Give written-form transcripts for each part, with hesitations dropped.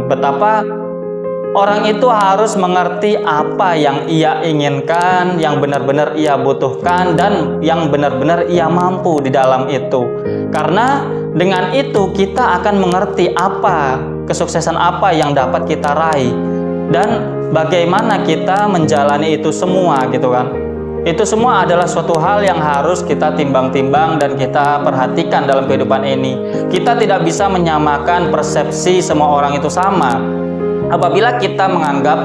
Betapa orang itu harus mengerti apa yang ia inginkan, yang benar-benar ia butuhkan, dan yang benar-benar ia mampu di dalam itu. Karena dengan itu kita akan mengerti apa kesuksesan apa yang dapat kita raih dan bagaimana kita menjalani itu semua gitu kan. Itu semua adalah suatu hal yang harus kita timbang-timbang dan kita perhatikan dalam kehidupan ini. Kita tidak bisa menyamakan persepsi semua orang itu sama. Apabila kita menganggap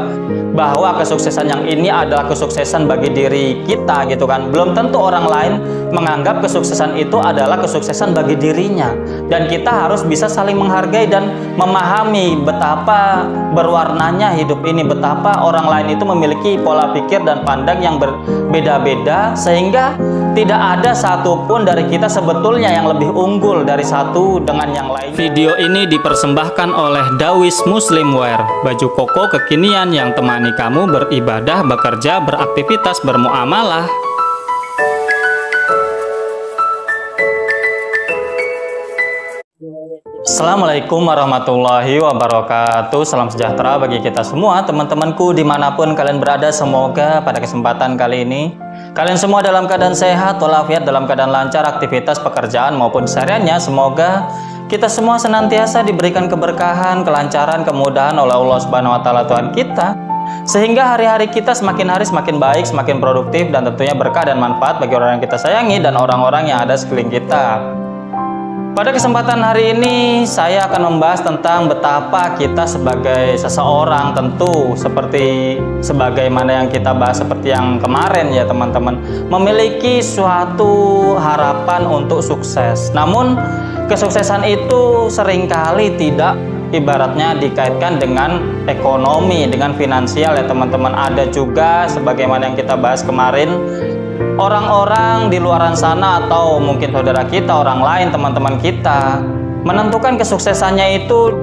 bahwa kesuksesan yang ini adalah kesuksesan bagi diri kita gitu kan, belum tentu orang lain menganggap kesuksesan itu adalah kesuksesan bagi dirinya. Dan kita harus bisa saling menghargai dan memahami betapa berwarnanya hidup ini, betapa orang lain itu memiliki pola pikir dan pandang yang berbeda-beda, sehingga tidak ada satupun dari kita sebetulnya yang lebih unggul dari satu dengan yang lain. Video ini dipersembahkan oleh Dawis Muslim Wear, baju koko kekinian yang temani kamu beribadah, bekerja, beraktivitas, bermuamalah. Assalamualaikum warahmatullahi wabarakatuh. Salam sejahtera bagi kita semua, teman-temanku dimanapun kalian berada. Semoga pada kesempatan kali ini kalian semua dalam keadaan sehat walafiat, dalam keadaan lancar aktivitas pekerjaan maupun sehariannya. Semoga kita semua senantiasa diberikan keberkahan, kelancaran, kemudahan oleh Allah Subhanahu wa taala Tuhan kita, sehingga hari-hari kita semakin hari semakin baik, semakin produktif, dan tentunya berkah dan manfaat bagi orang yang kita sayangi dan orang-orang yang ada sekeliling kita. Pada kesempatan hari ini saya akan membahas tentang betapa kita sebagai seseorang, tentu seperti sebagaimana yang kita bahas seperti yang kemarin ya teman-teman, memiliki suatu harapan untuk sukses. Namun kesuksesan itu seringkali tidak ibaratnya dikaitkan dengan ekonomi, dengan finansial ya teman-teman. Ada juga sebagaimana yang kita bahas kemarin, orang-orang di luaran sana atau mungkin saudara kita, orang lain, teman-teman kita menentukan kesuksesannya itu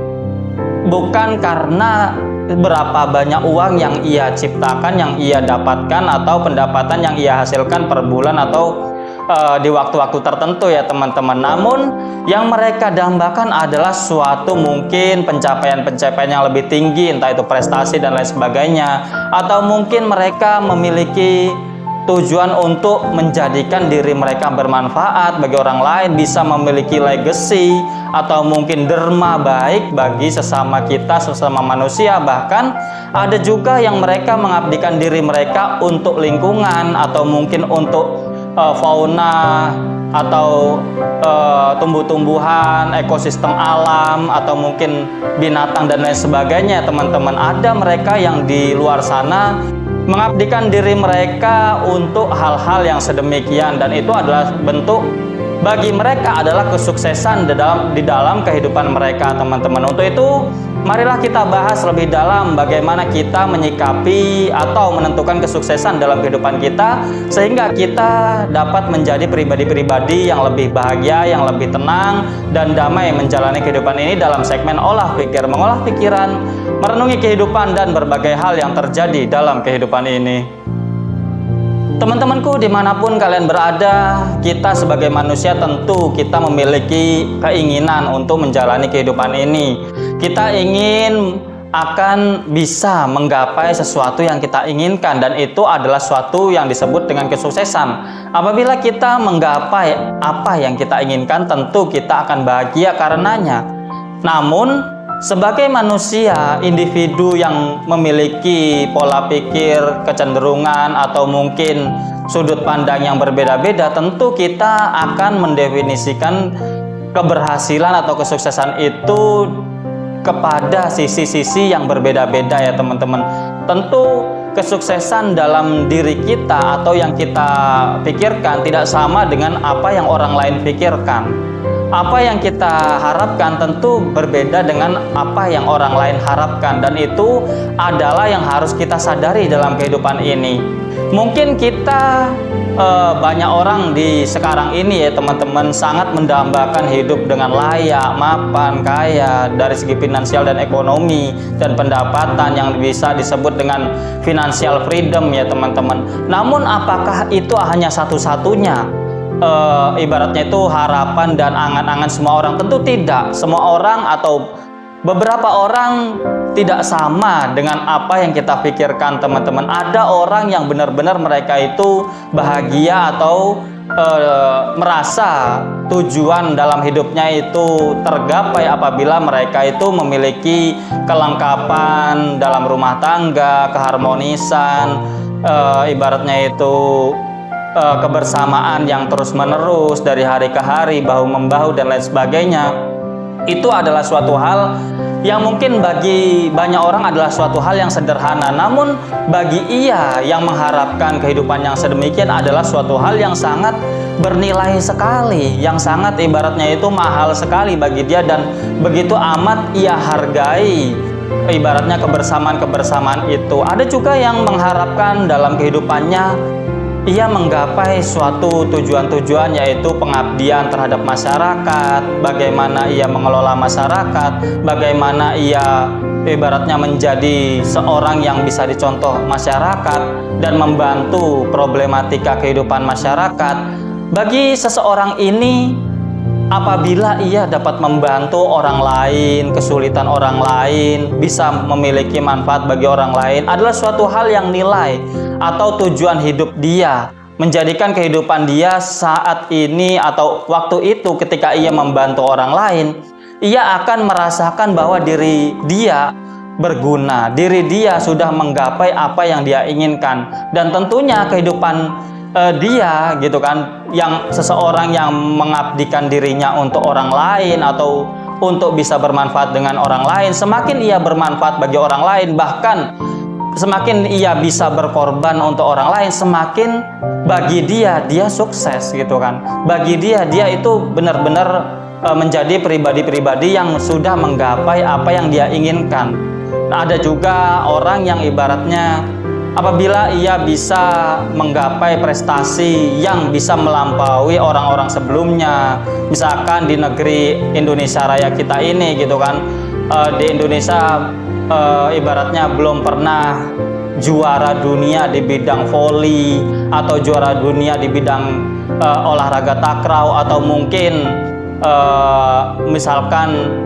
bukan karena berapa banyak uang yang ia ciptakan, yang ia dapatkan, atau pendapatan yang ia hasilkan per bulan atau di waktu-waktu tertentu ya teman-teman. Namun yang mereka dambakan adalah suatu mungkin pencapaian-pencapaian yang lebih tinggi, entah itu prestasi dan lain sebagainya, atau mungkin mereka memiliki tujuan untuk menjadikan diri mereka bermanfaat bagi orang lain, bisa memiliki legacy atau mungkin derma baik bagi sesama kita, sesama manusia. Bahkan ada juga yang mereka mengabdikan diri mereka untuk lingkungan atau mungkin untuk fauna atau tumbuh-tumbuhan, ekosistem alam, atau mungkin binatang dan lain sebagainya teman-teman. Ada mereka yang di luar sana mengabdikan diri mereka untuk hal-hal yang sedemikian, dan itu adalah bentuk bagi mereka adalah kesuksesan di dalam kehidupan mereka teman-teman. Untuk itu marilah kita bahas lebih dalam bagaimana kita menyikapi atau menentukan kesuksesan dalam kehidupan kita, sehingga kita dapat menjadi pribadi-pribadi yang lebih bahagia, yang lebih tenang dan damai menjalani kehidupan ini dalam segmen olah pikir, mengolah pikiran, merenungi kehidupan dan berbagai hal yang terjadi dalam kehidupan ini. Teman-temanku dimanapun kalian berada, kita sebagai manusia tentu kita memiliki keinginan untuk menjalani kehidupan ini. Kita ingin akan bisa menggapai sesuatu yang kita inginkan, dan itu adalah suatu yang disebut dengan kesuksesan. Apabila kita menggapai apa yang kita inginkan, tentu kita akan bahagia karenanya. Namun sebagai manusia, individu yang memiliki pola pikir, kecenderungan, atau mungkin sudut pandang yang berbeda-beda, tentu kita akan mendefinisikan keberhasilan atau kesuksesan itu kepada sisi-sisi yang berbeda-beda ya teman-teman. Tentu kesuksesan dalam diri kita atau yang kita pikirkan tidak sama dengan apa yang orang lain pikirkan. Apa yang kita harapkan tentu berbeda dengan apa yang orang lain harapkan, dan itu adalah yang harus kita sadari dalam kehidupan ini. Mungkin kita banyak orang di sekarang ini ya teman-teman sangat mendambakan hidup dengan layak, mapan, kaya dari segi finansial dan ekonomi dan pendapatan yang bisa disebut dengan financial freedom ya teman-teman. Namun apakah itu hanya satu-satunya ibaratnya itu harapan dan angan-angan semua orang? Tentu tidak. Semua orang atau beberapa orang tidak sama dengan apa yang kita pikirkan, teman-teman. Ada orang yang benar-benar mereka itu bahagia atau merasa tujuan dalam hidupnya itu tergapai apabila mereka itu memiliki kelengkapan dalam rumah tangga, keharmonisan, ibaratnya itu kebersamaan yang terus-menerus dari hari ke hari, bahu-membahu dan lain sebagainya. Itu adalah suatu hal yang mungkin bagi banyak orang adalah suatu hal yang sederhana, namun bagi ia yang mengharapkan kehidupan yang sedemikian adalah suatu hal yang sangat bernilai sekali, yang sangat ibaratnya itu mahal sekali bagi dia, dan begitu amat ia hargai ibaratnya kebersamaan-kebersamaan itu. Ada juga yang mengharapkan dalam kehidupannya ia menggapai suatu tujuan-tujuan, yaitu pengabdian terhadap masyarakat, bagaimana ia mengelola masyarakat, bagaimana ia ibaratnya menjadi seorang yang bisa dicontoh masyarakat dan membantu problematika kehidupan masyarakat. Bagi seseorang ini, apabila ia dapat membantu orang lain, kesulitan orang lain, bisa memiliki manfaat bagi orang lain, adalah suatu hal yang nilai atau tujuan hidup dia, menjadikan kehidupan dia saat ini atau waktu itu ketika ia membantu orang lain, ia akan merasakan bahwa diri dia berguna, diri dia sudah menggapai apa yang dia inginkan. Dan tentunya kehidupan dia gitu kan, yang seseorang yang mengabdikan dirinya untuk orang lain atau untuk bisa bermanfaat dengan orang lain, semakin ia bermanfaat bagi orang lain, bahkan semakin ia bisa berkorban untuk orang lain, semakin bagi dia sukses gitu kan. Bagi dia itu benar-benar menjadi pribadi-pribadi yang sudah menggapai apa yang dia inginkan. Nah, ada juga orang yang ibaratnya apabila ia bisa menggapai prestasi yang bisa melampaui orang-orang sebelumnya, misalkan di negeri Indonesia Raya kita ini gitu kan, di Indonesia ibaratnya belum pernah juara dunia di bidang voli atau juara dunia di bidang olahraga takraw, atau mungkin misalkan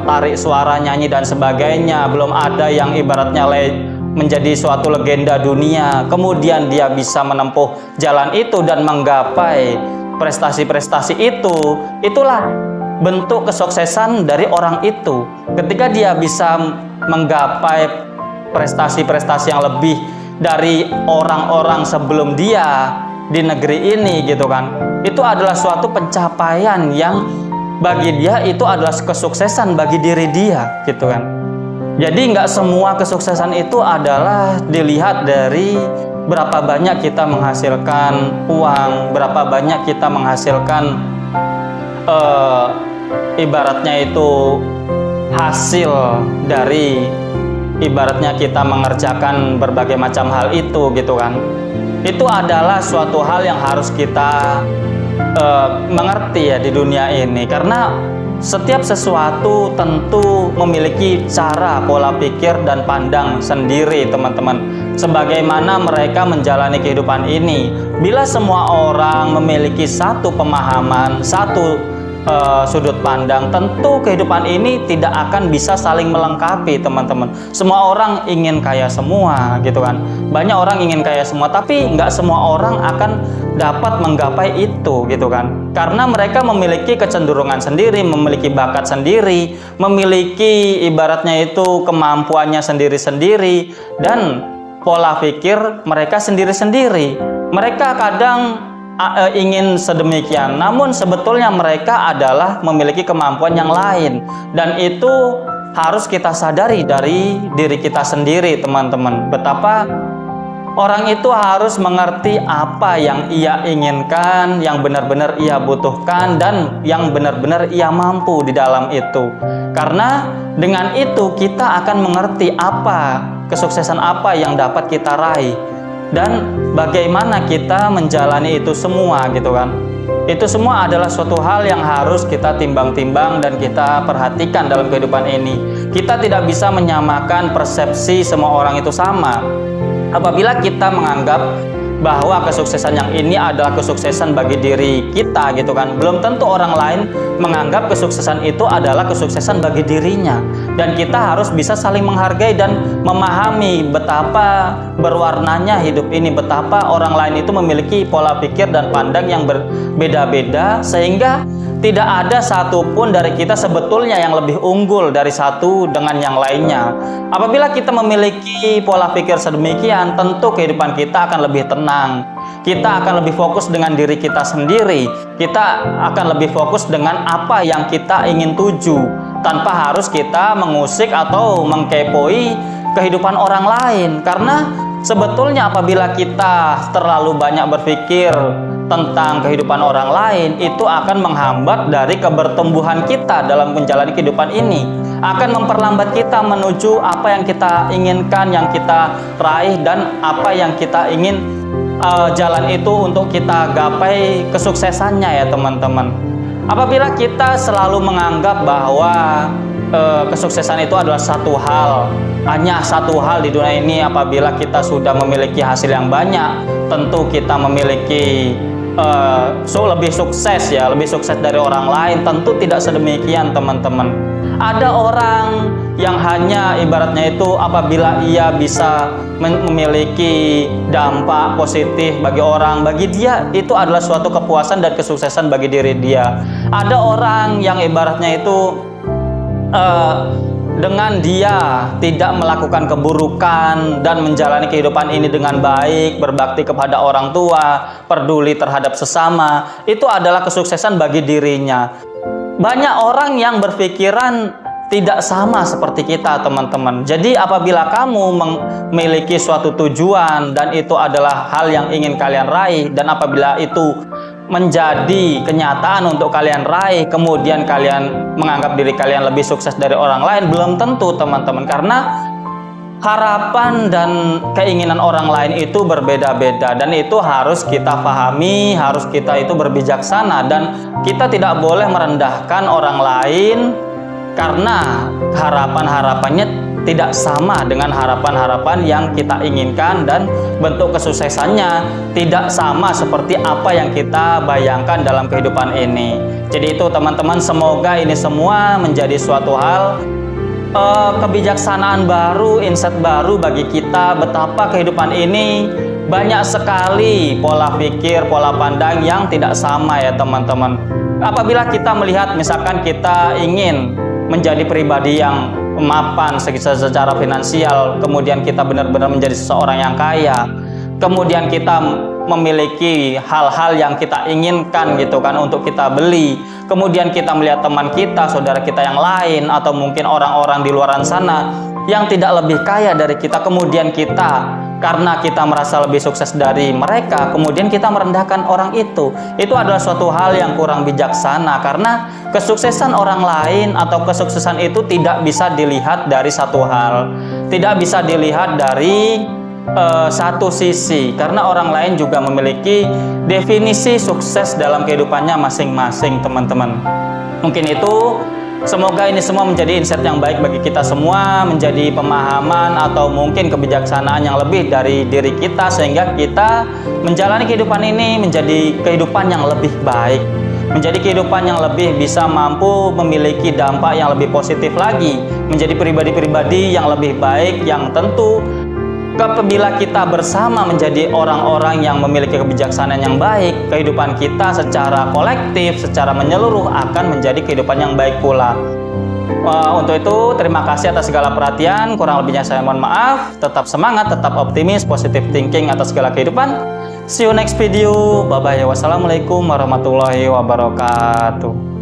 tarik suara, nyanyi dan sebagainya, belum ada yang ibaratnya menjadi suatu legenda dunia, kemudian dia bisa menempuh jalan itu dan menggapai prestasi-prestasi itu. Itulah bentuk kesuksesan dari orang itu. Ketika dia bisa menggapai prestasi-prestasi yang lebih dari orang-orang sebelum dia di negeri ini gitu kan, itu adalah suatu pencapaian yang bagi dia itu adalah kesuksesan bagi diri dia gitu kan. Jadi nggak semua kesuksesan itu adalah dilihat dari berapa banyak kita menghasilkan uang, berapa banyak kita menghasilkan ibaratnya itu hasil dari ibaratnya kita mengerjakan berbagai macam hal itu gitu kan. Itu adalah suatu hal yang harus kita mengerti ya di dunia ini, karena setiap sesuatu tentu memiliki cara, pola pikir, dan pandang sendiri, teman-teman. Sebagaimana mereka menjalani kehidupan ini, bila semua orang memiliki satu pemahaman, satu sudut pandang, tentu kehidupan ini tidak akan bisa saling melengkapi, teman-teman. Semua orang ingin kaya semua, gitu kan. Banyak orang ingin kaya semua, tapi nggak semua orang akan dapat menggapai itu, gitu kan. Karena mereka memiliki kecenderungan sendiri, memiliki bakat sendiri, memiliki ibaratnya itu kemampuannya sendiri-sendiri, dan pola pikir mereka sendiri-sendiri. Mereka kadang ingin sedemikian, namun sebetulnya mereka adalah memiliki kemampuan yang lain, dan itu harus kita sadari dari diri kita sendiri, teman-teman. Betapa orang itu harus mengerti apa yang ia inginkan, yang benar-benar ia butuhkan, dan yang benar-benar ia mampu di dalam itu. Karena dengan itu kita akan mengerti apa kesuksesan apa yang dapat kita raih, dan bagaimana kita menjalani itu semua, gitu kan. Itu semua adalah suatu hal yang harus kita timbang-timbang dan kita perhatikan dalam kehidupan ini. Kita tidak bisa menyamakan persepsi semua orang itu sama. Apabila kita menganggap bahwa kesuksesan yang ini adalah kesuksesan bagi diri kita gitu kan. Belum tentu orang lain menganggap kesuksesan itu adalah kesuksesan bagi dirinya. Dan kita harus bisa saling menghargai dan memahami betapa berwarnanya hidup ini, betapa orang lain itu memiliki pola pikir dan pandang yang berbeda-beda, sehingga tidak ada satupun dari kita sebetulnya yang lebih unggul dari satu dengan yang lainnya. Apabila kita memiliki pola pikir sedemikian, tentu kehidupan kita akan lebih tenang. Kita akan lebih fokus dengan diri kita sendiri. Kita akan lebih fokus dengan apa yang kita ingin tuju, tanpa harus kita mengusik atau mengkepoi kehidupan orang lain. Karena sebetulnya apabila kita terlalu banyak berpikir tentang kehidupan orang lain, itu akan menghambat dari kebertumbuhan kita dalam menjalani kehidupan ini, akan memperlambat kita menuju apa yang kita inginkan, yang kita raih, dan apa yang kita ingin jalan itu untuk kita gapai kesuksesannya ya teman-teman. Apabila kita selalu menganggap bahwa kesuksesan itu adalah satu hal, hanya satu hal di dunia ini, apabila kita sudah memiliki hasil yang banyak, tentu kita memiliki lebih sukses ya, lebih sukses dari orang lain. Tentu tidak sedemikian teman-teman. Ada orang yang hanya ibaratnya itu apabila ia bisa memiliki dampak positif bagi orang, bagi dia itu adalah suatu kepuasan dan kesuksesan bagi diri dia. Ada orang yang ibaratnya itu dengan dia tidak melakukan keburukan dan menjalani kehidupan ini dengan baik, berbakti kepada orang tua, peduli terhadap sesama, itu adalah kesuksesan bagi dirinya. Banyak orang yang berpikiran tidak sama seperti kita teman-teman. Jadi apabila kamu memiliki suatu tujuan dan itu adalah hal yang ingin kalian raih, dan apabila itu menjadi kenyataan untuk kalian raih, kemudian kalian menganggap diri kalian lebih sukses dari orang lain, belum tentu teman-teman. Karena harapan dan keinginan orang lain itu berbeda-beda, dan itu harus kita pahami, harus kita itu berbijaksana, dan kita tidak boleh merendahkan orang lain karena harapan-harapannya tidak sama dengan harapan-harapan yang kita inginkan, dan bentuk kesuksesannya tidak sama seperti apa yang kita bayangkan dalam kehidupan ini. Jadi itu teman-teman, semoga ini semua menjadi suatu hal kebijaksanaan baru, insight baru bagi kita, betapa kehidupan ini banyak sekali pola pikir, pola pandang yang tidak sama ya teman-teman. Apabila kita melihat misalkan kita ingin menjadi pribadi yang mapan secara finansial, kemudian kita benar-benar menjadi seseorang yang kaya, kemudian kita memiliki hal-hal yang kita inginkan gitu kan untuk kita beli, kemudian kita melihat teman kita, saudara kita yang lain, atau mungkin orang-orang di luar sana yang tidak lebih kaya dari kita, kemudian kita karena kita merasa lebih sukses dari mereka, kemudian kita merendahkan orang itu adalah suatu hal yang kurang bijaksana. Karena kesuksesan orang lain atau kesuksesan itu tidak bisa dilihat dari satu hal, tidak bisa dilihat dari satu sisi, karena orang lain juga memiliki definisi sukses dalam kehidupannya masing-masing teman-teman. Mungkin itu, semoga ini semua menjadi insight yang baik bagi kita semua, menjadi pemahaman atau mungkin kebijaksanaan yang lebih dari diri kita, sehingga kita menjalani kehidupan ini menjadi kehidupan yang lebih baik, menjadi kehidupan yang lebih bisa mampu memiliki dampak yang lebih positif lagi, menjadi pribadi-pribadi yang lebih baik, yang tentu apabila kita bersama menjadi orang-orang yang memiliki kebijaksanaan yang baik, kehidupan kita secara kolektif, secara menyeluruh akan menjadi kehidupan yang baik pula. Untuk itu, terima kasih atas segala perhatian. Kurang lebihnya saya mohon maaf. Tetap semangat, tetap optimis, positive thinking atas segala kehidupan. See you next video. Bye-bye. Wassalamualaikum warahmatullahi wabarakatuh.